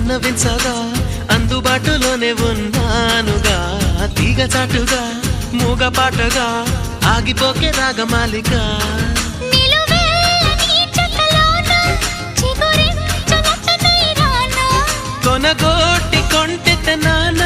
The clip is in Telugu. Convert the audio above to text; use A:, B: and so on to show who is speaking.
A: విన్నవించగా అందుబాటులోనే ఉన్నానుగా తీగ చాటుగా మూగపాటగా ఆగిపోకే రాగమాలిక కొనగోటి కొంటె నానా